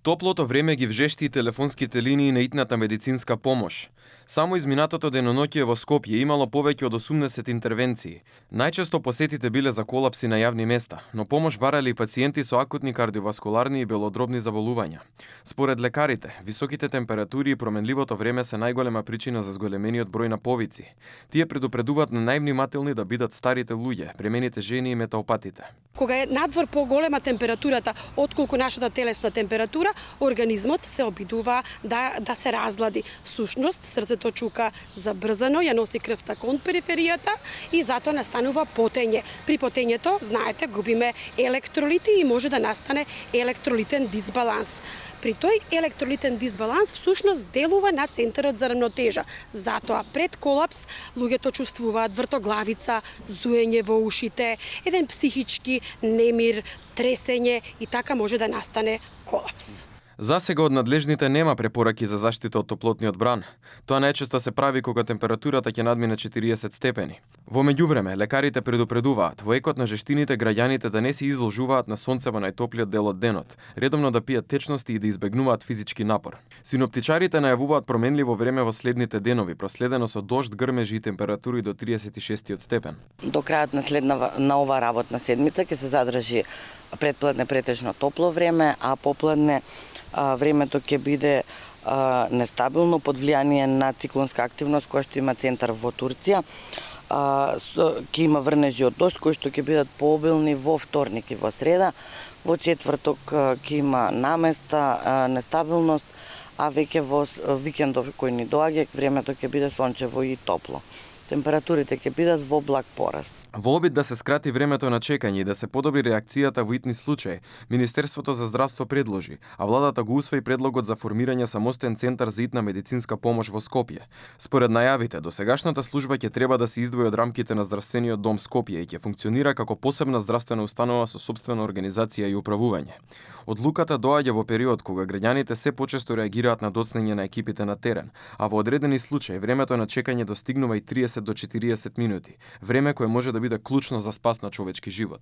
Топлото време ги вжешти телефонските линии на итната медицинска помош. Само изминатото деноноќие во Скопје имало повеќе од 80 интервенции. Најчесто посетите биле за колапси на јавни места, но помош барале и пациенти со акутни кардиоваскуларни и белодробни заболувања. Според лекарите, високите температури и променливото време се најголема причина за зголемениот број на повици. Тие предупредуваат на највнимателни да бидат старите луѓе, премените жени и метеопатите. Кога е надвор поголема температурата отколку нашата телесна температура, организмот се обидува да се разлади. Всушност, срцето чука забрзано, ја носи крвта кон периферијата и затоа настанува потење. При потењето, знаете, губиме електролити и може да настане електролитен дисбаланс. При тој електролитен дисбаланс всушност делува на центарот за рамнотежа. Затоа пред колапс луѓето чувствуваат вртоглавица, зуење во ушите, еден психички немир, тресење и така може да настане колапс. Засега од надлежните нема препораки за заштита од топлотниот бран. Тоа најчесто се прави кога температурата ќе надмине 40 степени. Во меѓувреме, лекарите предупредуваат во екот на жештините граѓаните да не се изложуваат на сонце во најтоплиот дел од денот, редовно да пијат течности и да избегнуваат физички напор. Синоптичарите најавуваат променливо време во следните денови, проследено со дожд, грмежи и температури до 36 степен. До крајот на ова работна седмица ќе се задржи предпладне претежно топло време, а попладне времето ќе биде нестабилно под влијание на циклонска активност која што има центар во Турција. Ќе има врнежи од дожд кои што ќе бидат пообилни во вторник и во среда. Во четврток ќе има наместа, нестабилност, а веќе во викендови кои ни доаѓа времето ќе биде сончево и топло. Температурите ќе бидат во благ пораст. Во обид да се скрати времето на чекање и да се подобри реакцијата во итни случаи, Министерството за здравство предложи, а владата го усвои предлогот за формирање самостоен центар за итна медицинска помош во Скопје. Според најавите, досегашната служба ќе треба да се издвои од рамките на здравствениот дом Скопје и ќе функционира како посебна здравствена установа со сопствена организација и управување. Одлуката доаѓа во период кога граѓаните се почесто реагираат на доцнење на екипите на терен, а во одредени случаи времето на чекање достигнува и 30 до 40 минути, време кое може да биде клучно за спас на човечки живот.